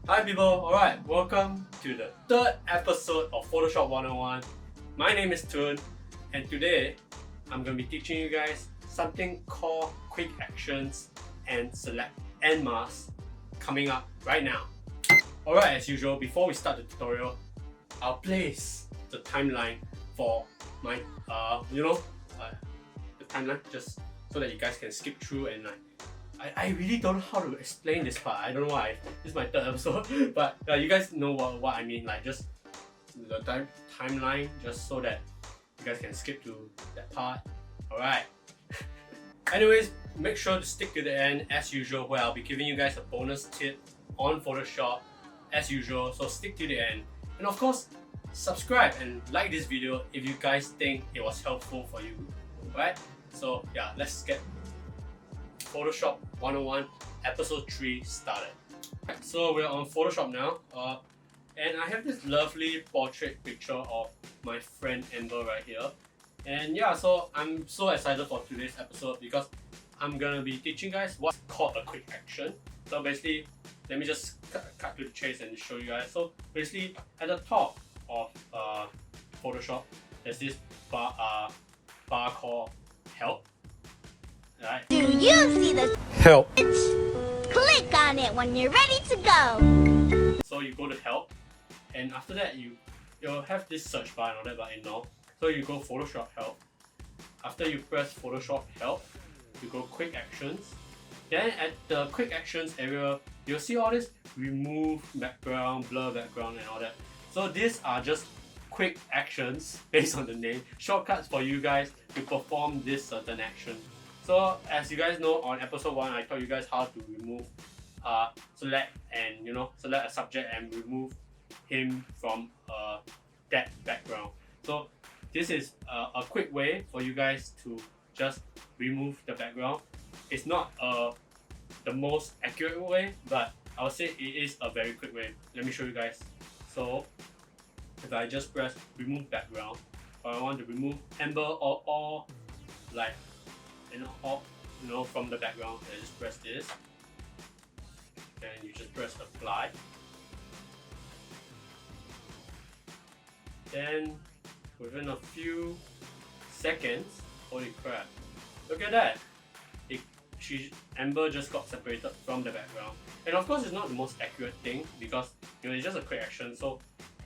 Hi people, alright, welcome to the third episode of Photoshop 101. My name is Toon, and today I'm going to be teaching you guys something called quick actions and select and mask coming up right now. Alright, as usual, before we start the tutorial, I'll place the timeline for my, the timeline just so that you guys can skip through and I really don't know how to explain this part. I don't know why. This is my third episode, but you guys know what I mean. Like just the timeline, just so that you guys can skip to that part. Alright. Anyways, make sure to stick to the end as usual, where I'll be giving you guys a bonus tip on Photoshop as usual. So stick to the end, and of course, subscribe and like this video if you guys think it was helpful for you. Alright. So yeah, let's get Photoshop 101 episode 3 started. So we're on Photoshop now, and I have this lovely portrait picture of my friend Amber right here. And yeah, so I'm so excited for today's episode because I'm gonna be teaching you guys what's called a quick action. So basically, let me just cut to the chase and show you guys. So basically, at the top of Photoshop, there's this bar called Help. Right. Do you see the Help. click on it when you're ready to go? So you go to Help, and after that you'll have this search bar and all that, but ignore. So you go Photoshop Help. After you press Photoshop Help, you go Quick Actions. Then at the Quick Actions area, you'll see all this remove background, blur background and all that. So these are just quick actions based on the name, shortcuts for you guys to perform this certain action. So as you guys know, on episode 1, I taught you guys how to remove, select a subject and remove him from that background. So this is a quick way for you guys to just remove the background. It's not the most accurate way, but I would say it is a very quick way. Let me show you guys. So if I just press remove background, or I want to remove Amber or like from the background, I just press this, and you just press apply. Then within a few seconds, holy crap, look at that! Amber just got separated from the background. And of course, it's not the most accurate thing because it's just a quick action, so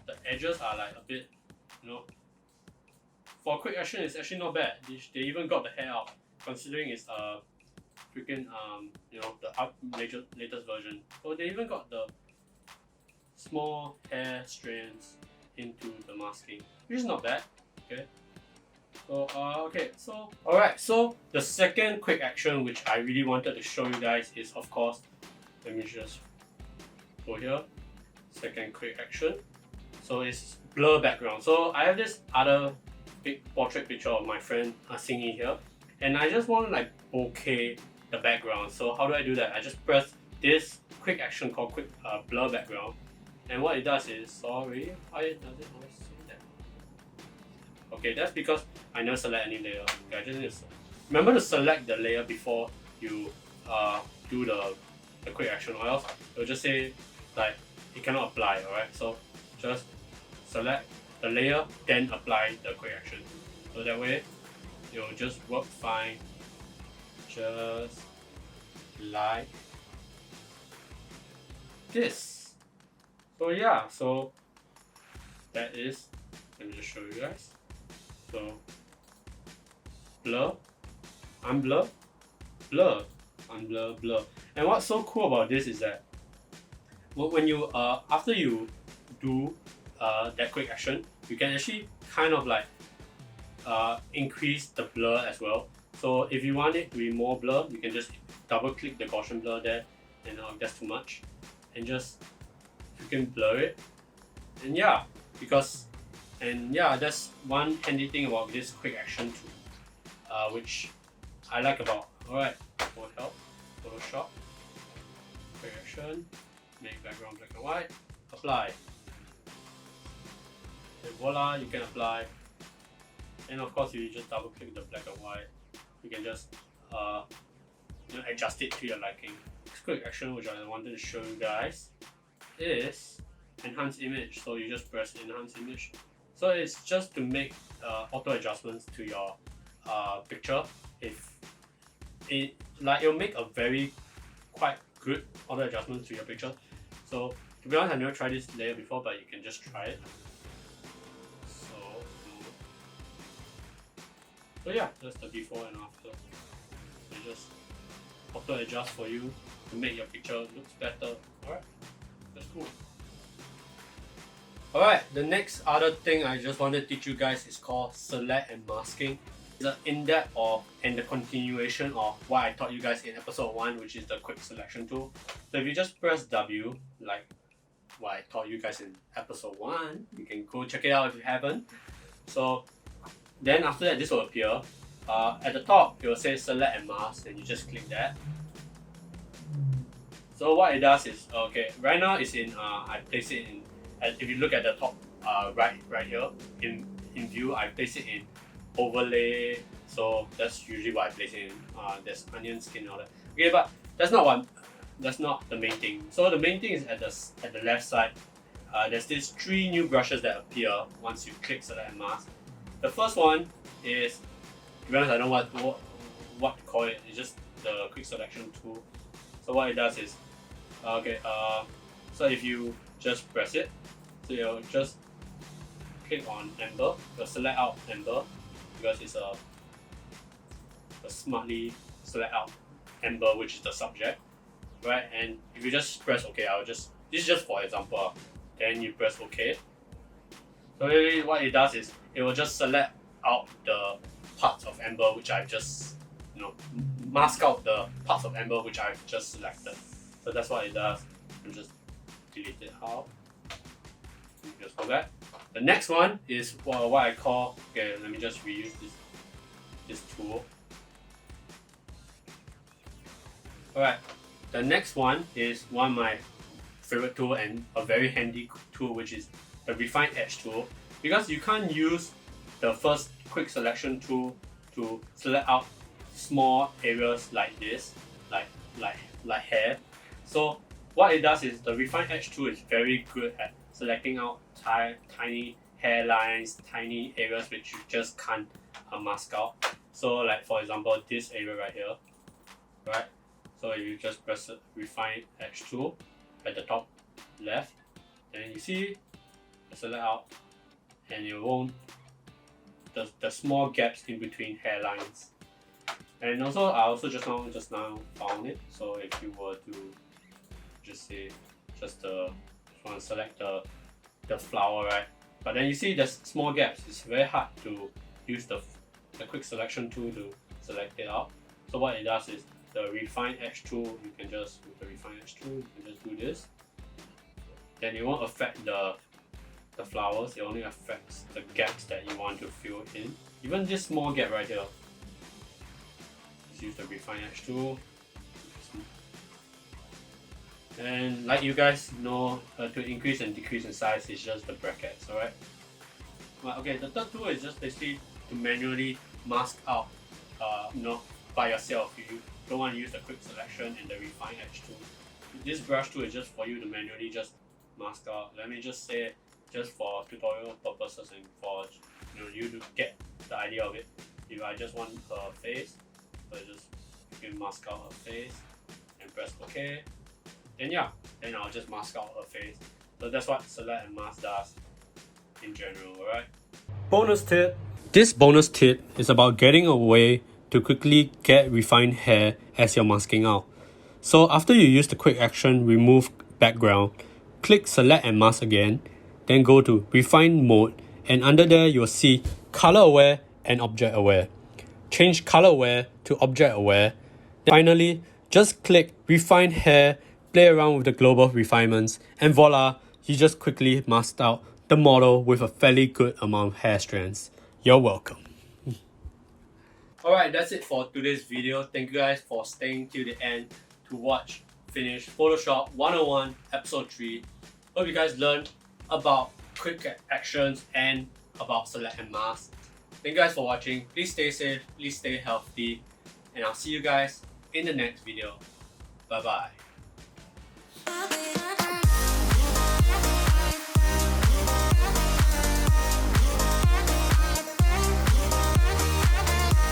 the edges are like a bit, for a quick action, it's actually not bad. They even got the hair out, considering it's freaking the latest version. So they even got the small hair strands into the masking, which is not bad. Okay. So alright, so the second quick action which I really wanted to show you guys is, of course, let me just go here. Second quick action. So it's blur background. So I have this other big portrait picture of my friend Singy here, and I just want to like bokeh the background. So how do I do that? I just press this quick action called quick blur background, and what it does is, sorry, why does it always say that? Okay, that's because I never select any layer. Okay, I just need to remember to select the layer before you do the quick action, or else it'll just say like it cannot apply. Alright, so just select the layer, then apply the quick action. So that way it'll just work fine, just like this. So yeah, so that is, let me just show you guys. So blur, unblur, blur, unblur, blur. And what's so cool about this is that when you after you do that quick action, you can actually kind of like increase the blur as well. So if you want it to be more blur, you can just double click the Gaussian blur there, and that's too much, and just you can blur it. And yeah, that's one handy thing about this quick action tool, which I like about. Alright, for help, Photoshop, quick action, make background black and white, apply. And voila, you can apply. And of course, you just double click the black and white, you can just adjust it to your liking. It's quick action which I wanted to show you guys. is enhance image. So you just press enhance image. So it's just to make auto adjustments to your picture. If it'll make a very quite good auto adjustment to your picture. So to be honest, I've never tried this layer before, but you can just try it. So yeah, that's the before and after. So just auto adjust for you to make your picture looks better. Alright, that's cool. Alright, the next other thing I just want to teach you guys is called select and masking. It's an in-depth and the continuation of what I taught you guys in episode 1, which is the quick selection tool. So if you just press W, like what I taught you guys in episode 1, you can go check it out if you haven't. So then after that, this will appear. At the top, it will say select and mask, and you just click that. So what it does is, okay, right now it's in, I place it in, if you look at the top right here, in view, I place it in overlay. So that's usually what I place it in. There's onion skin and all that. Okay, but that's not the main thing. So the main thing is at the left side. There's these 3 new brushes that appear once you click select and mask. The first one is, to be honest, I don't know what to call it. It's just the quick selection tool. So what it does is, so if you just press it, so you'll just click on amber, you'll select out amber because it's a smartly select out amber, which is the subject, right? And if you just press OK, this is just for example, then you press OK. So really what it does is it will just select out the parts of amber which I've just, mask out the parts of amber which I've just selected. So that's what it does. You just delete it out. You just go back. The next one is what I call, okay, let me just reuse this tool. Alright, the next one is one of my favorite tool and a very handy tool, which is the refine edge tool, because you can't use the first quick selection tool to select out small areas like this, like hair. So what it does is the refine edge tool is very good at selecting out tiny hairlines, tiny areas which you just can't mask out. So like for example this area right here, right? So if you just press the refine edge tool at the top left, then you see select out, and it won't the small gaps in between hairlines. And also I also just now found it. So if you were to just say want to select the flower, right? But then you see there's small gaps. It's very hard to use the quick selection tool to select it out. So what it does is the refine edge tool, you can just with the refine edge tool, you can just do this. Then it won't affect the flowers, it only affects the gaps that you want to fill in. Even this small gap right here. Just use the refine edge tool. And like you guys know, to increase and decrease in size is just the brackets, alright? Well, okay, the third tool is just basically to manually mask out, by yourself. You don't want to use the quick selection and the refine edge tool. This brush tool is just for you to manually just mask out. Let me just say, just for tutorial purposes and for you to get the idea of it. If I just want her face, so you can mask out her face and press OK. Then I'll just mask out her face. So that's what select and mask does in general, alright? Bonus tip. This bonus tip is about getting a way to quickly get refined hair as you're masking out. So after you use the quick action remove background, click select and mask again, then go to refine mode, and under there you'll see color aware and object aware. Change color aware to object aware. Finally, just click refine hair, play around with the global refinements, and voila, you just quickly masked out the model with a fairly good amount of hair strands. You're welcome. Alright, that's it for today's video. Thank you guys for staying till the end to finish Photoshop 101 episode 3. Hope you guys learned about quick actions and about select and mask. Thank you guys for watching. Please stay safe, please stay healthy, and I'll see you guys in the next video. Bye bye.